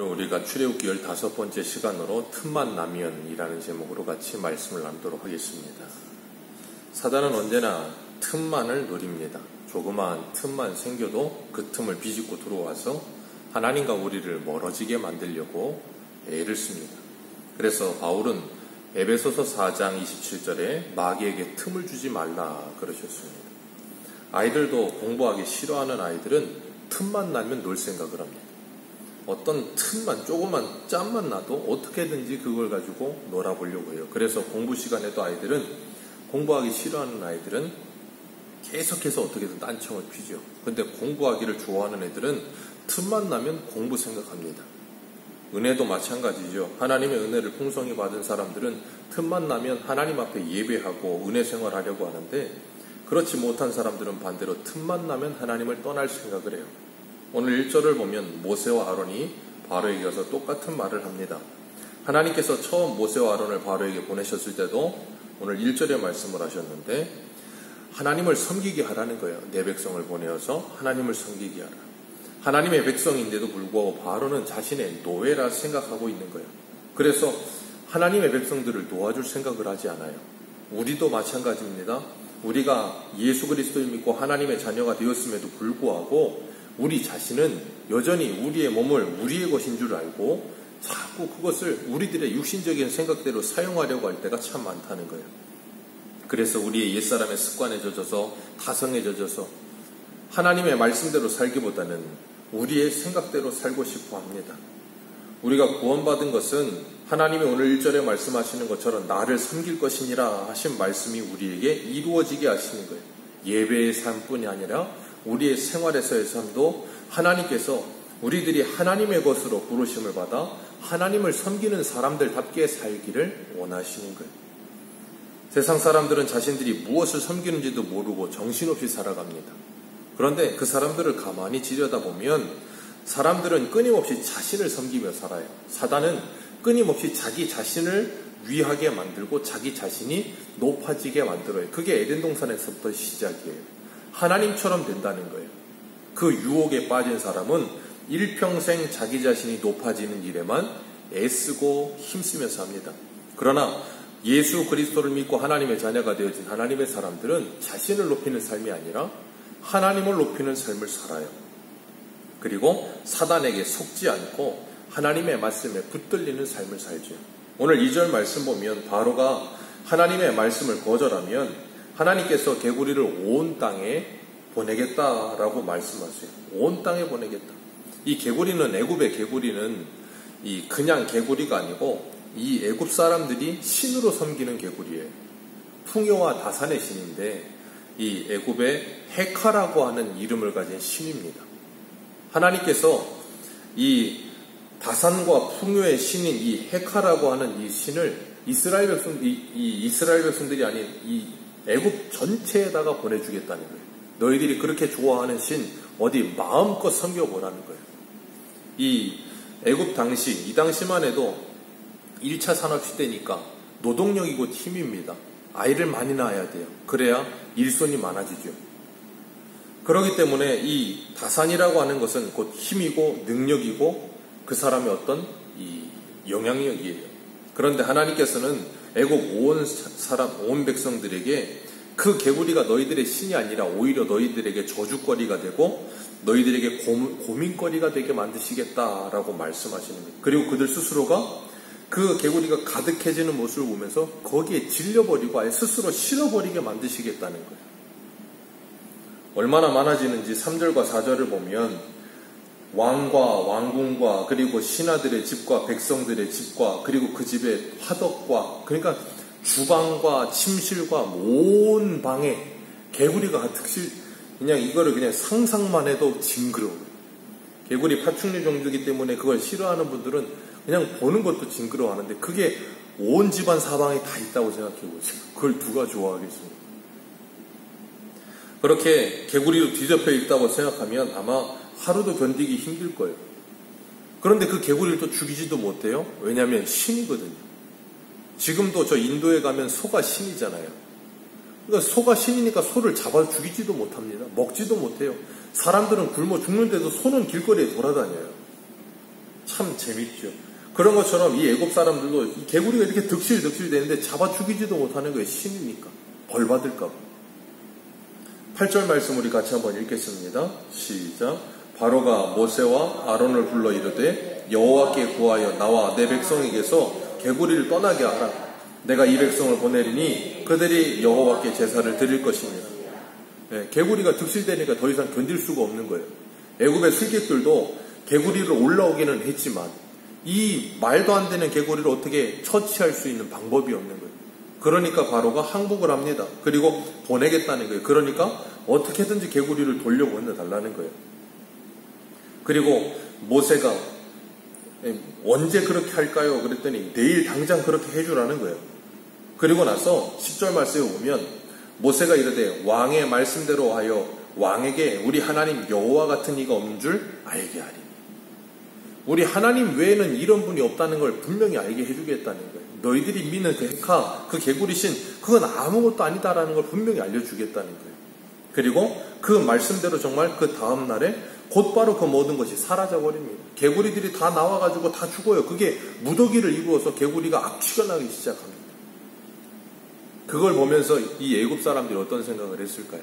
우리가 출애굽기 15번째 시간으로 틈만 나면이라는 제목으로 같이 말씀을 나누도록 하겠습니다. 사단은 언제나 틈만을 노립니다. 조그마한 틈만 생겨도 그 틈을 비집고 들어와서 하나님과 우리를 멀어지게 만들려고 애를 씁니다. 그래서 바울은 에베소서 4장 27절에 마귀에게 틈을 주지 말라 그러셨습니다. 아이들도 공부하기 싫어하는 아이들은 틈만 나면 놀 생각을 합니다. 어떤 틈만, 조그만 짬만 나도 어떻게든지 그걸 가지고 놀아보려고 해요. 그래서 공부 시간에도 아이들은, 공부하기 싫어하는 아이들은 계속해서 어떻게든 딴청을 피죠. 근데 공부하기를 좋아하는 애들은 틈만 나면 공부 생각합니다. 은혜도 마찬가지죠. 하나님의 은혜를 풍성히 받은 사람들은 틈만 나면 하나님 앞에 예배하고 은혜 생활하려고 하는데, 그렇지 못한 사람들은 반대로 틈만 나면 하나님을 떠날 생각을 해요. 오늘 1절을 보면 모세와 아론이 바로에게 가서 똑같은 말을 합니다. 하나님께서 처음 모세와 아론을 바로에게 보내셨을 때도 오늘 1절에 말씀을 하셨는데, 하나님을 섬기게 하라는 거예요. 내 백성을 보내어서 하나님을 섬기게 하라. 하나님의 백성인데도 불구하고 바로는 자신의 노예라 생각하고 있는 거예요. 그래서 하나님의 백성들을 도와줄 생각을 하지 않아요. 우리도 마찬가지입니다. 우리가 예수 그리스도를 믿고 하나님의 자녀가 되었음에도 불구하고 우리 자신은 여전히 우리의 몸을 우리의 것인 줄 알고 자꾸 그것을 우리들의 육신적인 생각대로 사용하려고 할 때가 참 많다는 거예요. 그래서 우리의 옛사람의 습관에 젖어서, 타성에 젖어서 하나님의 말씀대로 살기보다는 우리의 생각대로 살고 싶어 합니다. 우리가 구원받은 것은 하나님이 오늘 1절에 말씀하시는 것처럼 나를 섬길 것이니라 하신 말씀이 우리에게 이루어지게 하시는 거예요. 예배의 삶뿐이 아니라 우리의 생활에서의 삶도 하나님께서 우리들이 하나님의 것으로 부르심을 받아 하나님을 섬기는 사람들답게 살기를 원하시는 거예요. 세상 사람들은 자신들이 무엇을 섬기는지도 모르고 정신없이 살아갑니다. 그런데 그 사람들을 가만히 지려다보면 사람들은 끊임없이 자신을 섬기며 살아요. 사단은 끊임없이 자기 자신을 위하게 만들고 자기 자신이 높아지게 만들어요. 그게 에덴 동산에서부터 시작이에요. 하나님처럼 된다는 거예요. 그 유혹에 빠진 사람은 일평생 자기 자신이 높아지는 일에만 애쓰고 힘쓰면서 합니다. 그러나 예수 그리스도를 믿고 하나님의 자녀가 되어진 하나님의 사람들은 자신을 높이는 삶이 아니라 하나님을 높이는 삶을 살아요. 그리고 사단에게 속지 않고 하나님의 말씀에 붙들리는 삶을 살죠. 오늘 2절 말씀 보면 바로가 하나님의 말씀을 거절하면 하나님께서 개구리를 온 땅에 보내겠다라고 말씀하세요. 온 땅에 보내겠다. 이 개구리는, 애굽의 개구리는 이 그냥 개구리가 아니고 이 애굽 사람들이 신으로 섬기는 개구리예요. 풍요와 다산의 신인데 이 애굽의 헤카라고 하는 이름을 가진 신입니다. 하나님께서 이 다산과 풍요의 신인 이 헤카라고 하는 이 신을 이스라엘 백성들이 아닌 이 애굽 전체에다가 보내주겠다는 거예요. 너희들이 그렇게 좋아하는 신 어디 마음껏 섬겨보라는 거예요. 이 애굽 당시, 이 당시만 해도 1차 산업시대니까 노동력이 곧 힘입니다. 아이를 많이 낳아야 돼요. 그래야 일손이 많아지죠. 그렇기 때문에 이 다산이라고 하는 것은 곧 힘이고 능력이고 그 사람의 어떤 이 영향력이에요. 그런데 하나님께서는 애굽 온 백성들에게 그 개구리가 너희들의 신이 아니라 오히려 너희들에게 저주거리가 되고 너희들에게 고민거리가 되게 만드시겠다라고 말씀하시는 거예요. 그리고 그들 스스로가 그 개구리가 가득해지는 모습을 보면서 거기에 질려버리고 아예 스스로 실어버리게 만드시겠다는 거예요. 얼마나 많아지는지 3절과 4절을 보면 왕과 왕궁과 그리고 신하들의 집과 백성들의 집과 그리고 그 집의 화덕과, 그러니까 주방과 침실과 온 방에 개구리가 가득 그냥 이거를 그냥 상상만 해도 징그러워요. 개구리 파충류 종류이기 때문에 그걸 싫어하는 분들은 그냥 보는 것도 징그러워하는데 그게 온 집안 사방에 다 있다고 생각해 보세요. 그걸 누가 좋아하겠습니까? 그렇게 개구리도 뒤덮여 있다고 생각하면 아마 하루도 견디기 힘들 거예요. 그런데 그 개구리를 또 죽이지도 못해요. 왜냐하면 신이거든요. 지금도 저 인도에 가면 소가 신이잖아요. 그러니까 소가 신이니까 소를 잡아 죽이지도 못합니다. 먹지도 못해요. 사람들은 굶어 죽는데도 소는 길거리에 돌아다녀요. 참 재밌죠. 그런 것처럼 이 애굽 사람들도 이 개구리가 이렇게 득실득실 되는데 잡아 죽이지도 못하는 거예요. 신이니까. 벌 받을까 봐. 8절 말씀 우리 같이 한번 읽겠습니다. 시작. 바로가 모세와 아론을 불러 이르되 여호와께 구하여 나와 내 백성에게서 개구리를 떠나게 하라. 내가 이 백성을 보내리니 그들이 여호와께 제사를 드릴 것입니다. 네, 개구리가 득실되니까 더 이상 견딜 수가 없는 거예요. 애굽의 술객들도 개구리를 올라오기는 했지만 이 말도 안 되는 개구리를 어떻게 처치할 수 있는 방법이 없는 거예요. 그러니까 바로가 항복을 합니다. 그리고 보내겠다는 거예요. 그러니까 어떻게든지 개구리를 돌려보내달라는 거예요. 그리고 모세가 언제 그렇게 할까요? 그랬더니 내일 당장 그렇게 해주라는 거예요. 그리고 나서 10절 말씀에 보면 모세가 이르되 왕의 말씀대로 하여 왕에게 우리 하나님 여호와 같은 이가 없는 줄 알게 하리니. 우리 하나님 외에는 이런 분이 없다는 걸 분명히 알게 해주겠다는 거예요. 너희들이 믿는 그 헤카, 그 개구리신, 그건 아무것도 아니다라는 걸 분명히 알려주겠다는 거예요. 그리고 그 말씀대로 정말 그 다음 날에 곧바로 그 모든 것이 사라져버립니다. 개구리들이 다 나와가지고 다 죽어요. 그게 무더기를 이루어서 개구리가 악취가 나기 시작합니다. 그걸 보면서 이 애굽 사람들이 어떤 생각을 했을까요?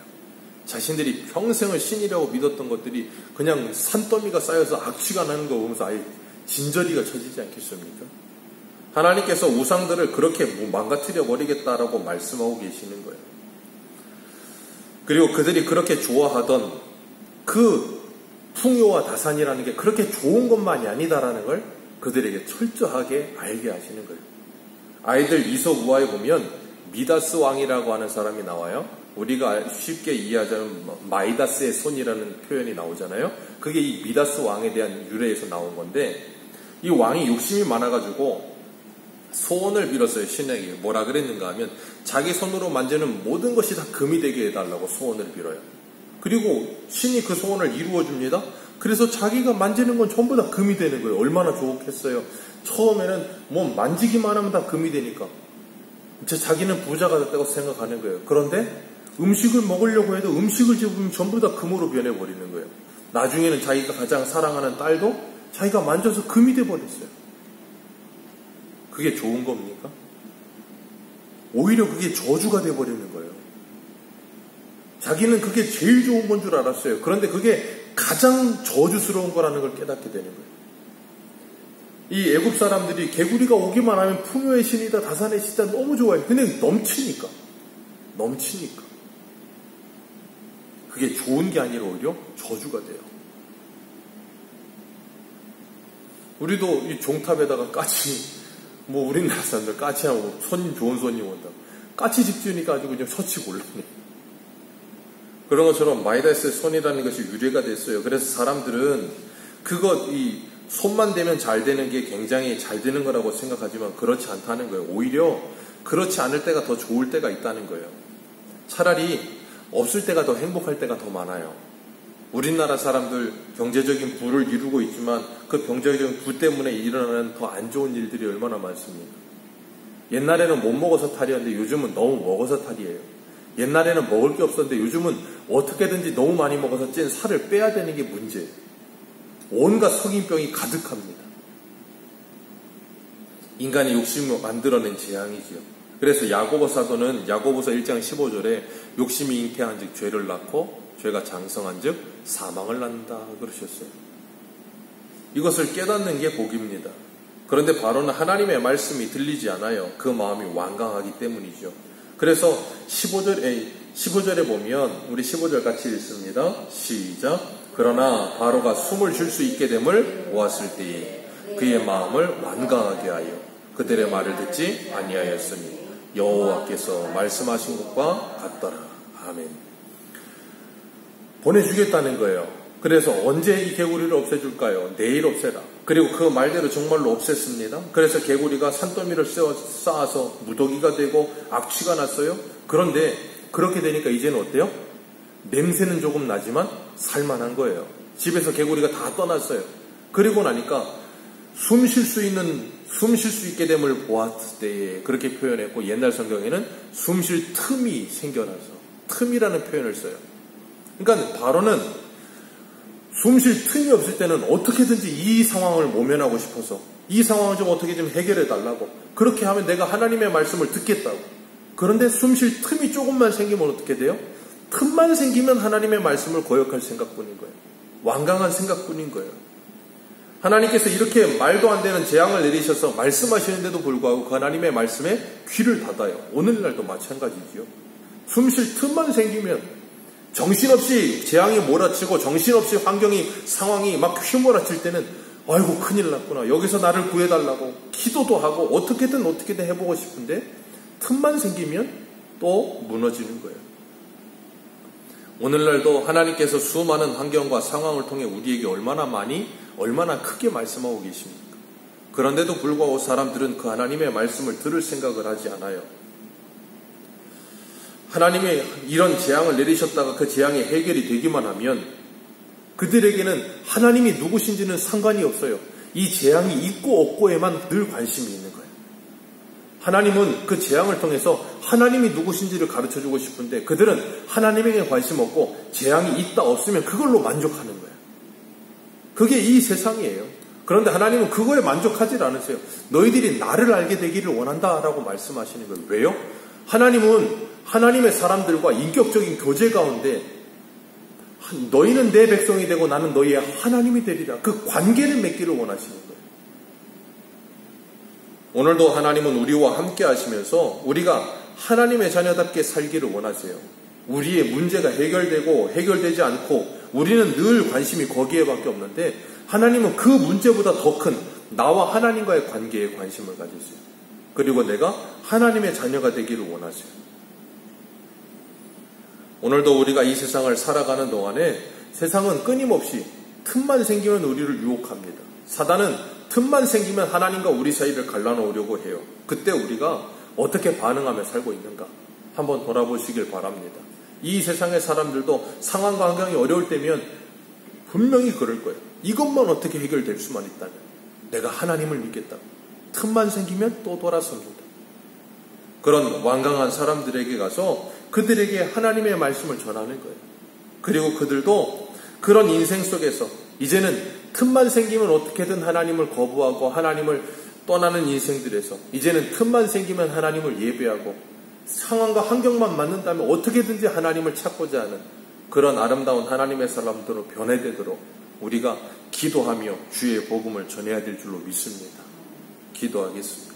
자신들이 평생을 신이라고 믿었던 것들이 그냥 산더미가 쌓여서 악취가 나는 거 보면서 아예 진저리가 쳐지지 않겠습니까? 하나님께서 우상들을 그렇게 망가뜨려 버리겠다라고 말씀하고 계시는 거예요. 그리고 그들이 그렇게 좋아하던 그 풍요와 다산이라는 게 그렇게 좋은 것만이 아니다라는 걸 그들에게 철저하게 알게 하시는 거예요. 아이들 이솝 우화에 보면 미다스 왕이라고 하는 사람이 나와요. 우리가 쉽게 이해하자면 마이다스의 손이라는 표현이 나오잖아요. 그게 이 미다스 왕에 대한 유래에서 나온 건데, 이 왕이 욕심이 많아가지고 소원을 빌었어요. 신에게. 뭐라 그랬는가 하면 자기 손으로 만지는 모든 것이 다 금이 되게 해달라고 소원을 빌어요. 그리고 신이 그 소원을 이루어줍니다. 그래서 자기가 만지는 건 전부 다 금이 되는 거예요. 얼마나 좋겠어요. 처음에는 뭐 만지기만 하면 다 금이 되니까 자기는 부자가 됐다고 생각하는 거예요. 그런데 음식을 먹으려고 해도 음식을 집으면 전부 다 금으로 변해버리는 거예요. 나중에는 자기가 가장 사랑하는 딸도 자기가 만져서 금이 돼버렸어요. 그게 좋은 겁니까? 오히려 그게 저주가 돼버리는 거예요. 자기는 그게 제일 좋은 건 줄 알았어요. 그런데 그게 가장 저주스러운 거라는 걸 깨닫게 되는 거예요. 이 애굽 사람들이 개구리가 오기만 하면 풍요의 신이다, 다산의 신이다 너무 좋아해요. 근데 넘치니까. 그게 좋은 게 아니라 오히려 저주가 돼요. 우리도 이 종탑에다가 까치, 뭐 우리나라 사람들 까치하고 좋은 손님 온다고 까치 집 지으니까 아주 그냥 처치 곤란해. 그런 것처럼 마이다스의 손이라는 것이 유래가 됐어요. 그래서 사람들은 이 손만 대면 잘 되는 게 굉장히 잘 되는 거라고 생각하지만 그렇지 않다는 거예요. 오히려 그렇지 않을 때가 더 좋을 때가 있다는 거예요. 차라리 없을 때가 더 행복할 때가 더 많아요. 우리나라 사람들 경제적인 부를 이루고 있지만 그 경제적인 부 때문에 일어나는 더 안 좋은 일들이 얼마나 많습니까? 옛날에는 못 먹어서 탈이었는데 요즘은 너무 먹어서 탈이에요. 옛날에는 먹을 게 없었는데 요즘은 어떻게든지 너무 많이 먹어서 찐 살을 빼야 되는 게 문제예요. 온갖 성인병이 가득합니다. 인간의 욕심을 만들어낸 재앙이지요. 그래서 야고보 사도는 야고보서 1장 15절에 욕심이 잉태한 즉 죄를 낳고 죄가 장성한 즉 사망을 낳는다 그러셨어요. 이것을 깨닫는 게 복입니다. 그런데 바로는 하나님의 말씀이 들리지 않아요. 그 마음이 완강하기 때문이죠. 그래서 15절에 보면 우리 15절 같이 읽습니다. 시작. 그러나 바로가 숨을 쉴 수 있게 됨을 보았을 때에 그의 마음을 완강하게 하여 그들의 말을 듣지 아니하였으니 여호와께서 말씀하신 것과 같더라. 아멘. 보내주겠다는 거예요. 그래서 언제 이 개구리를 없애줄까요? 내일 없애라. 그리고 그 말대로 정말로 없앴습니다. 그래서 개구리가 산더미를 쌓아서 무더기가 되고 악취가 났어요. 그런데 그렇게 되니까 이제는 어때요? 냄새는 조금 나지만 살만한 거예요. 집에서 개구리가 다 떠났어요. 그리고 나니까 숨 쉴 수 있게 됨을 보았을 때에 그렇게 표현했고, 옛날 성경에는 숨 쉴 틈이 생겨나서 틈이라는 표현을 써요. 그러니까 바로는 숨 쉴 틈이 없을 때는 어떻게든지 이 상황을 모면하고 싶어서 이 상황을 좀 어떻게 좀 해결해 달라고, 그렇게 하면 내가 하나님의 말씀을 듣겠다고. 그런데 숨 쉴 틈이 조금만 생기면 어떻게 돼요? 틈만 생기면 하나님의 말씀을 거역할 생각뿐인 거예요. 완강한 생각뿐인 거예요. 하나님께서 이렇게 말도 안 되는 재앙을 내리셔서 말씀하시는데도 불구하고 그 하나님의 말씀에 귀를 닫아요. 오늘날도 마찬가지지요. 숨 쉴 틈만 생기면 정신없이 재앙이 몰아치고 정신없이 상황이 막 휘몰아칠 때는 아이고 큰일 났구나. 여기서 나를 구해달라고 기도도 하고 어떻게든 해보고 싶은데 틈만 생기면 또 무너지는 거예요. 오늘날도 하나님께서 수많은 환경과 상황을 통해 우리에게 얼마나 크게 말씀하고 계십니까? 그런데도 불구하고 사람들은 그 하나님의 말씀을 들을 생각을 하지 않아요. 하나님이 이런 재앙을 내리셨다가 그 재앙이 해결이 되기만 하면 그들에게는 하나님이 누구신지는 상관이 없어요. 이 재앙이 있고 없고에만 늘 관심이 있는 거예요. 하나님은 그 재앙을 통해서 하나님이 누구신지를 가르쳐주고 싶은데 그들은 하나님에게 관심 없고 재앙이 있다 없으면 그걸로 만족하는 거예요. 그게 이 세상이에요. 그런데 하나님은 그거에 만족하지 않으세요. 너희들이 나를 알게 되기를 원한다라고 말씀하시는 거예요. 왜요? 하나님은 하나님의 사람들과 인격적인 교제 가운데 너희는 내 백성이 되고 나는 너희의 하나님이 되리라. 그 관계를 맺기를 원하시는 거예요. 오늘도 하나님은 우리와 함께 하시면서 우리가 하나님의 자녀답게 살기를 원하세요. 우리의 문제가 해결되지 않고 우리는 늘 관심이 거기에밖에 없는데 하나님은 그 문제보다 더 큰 나와 하나님과의 관계에 관심을 가지세요. 그리고 내가 하나님의 자녀가 되기를 원하세요. 오늘도 우리가 이 세상을 살아가는 동안에 세상은 끊임없이 틈만 생기면 우리를 유혹합니다. 사단은 틈만 생기면 하나님과 우리 사이를 갈라놓으려고 해요. 그때 우리가 어떻게 반응하며 살고 있는가 한번 돌아보시길 바랍니다. 이 세상의 사람들도 상황과 환경이 어려울 때면 분명히 그럴 거예요. 이것만 어떻게 해결될 수만 있다면 내가 하나님을 믿겠다. 틈만 생기면 또 돌아섭니다. 그런 완강한 사람들에게 가서 그들에게 하나님의 말씀을 전하는 거예요. 그리고 그들도 그런 인생 속에서 이제는 틈만 생기면 어떻게든 하나님을 거부하고 하나님을 떠나는 인생들에서 이제는 틈만 생기면 하나님을 예배하고 상황과 환경만 맞는다면 어떻게든지 하나님을 찾고자 하는 그런 아름다운 하나님의 사람들로 변해되도록 우리가 기도하며 주의 복음을 전해야 될 줄로 믿습니다. 기도하겠습니다.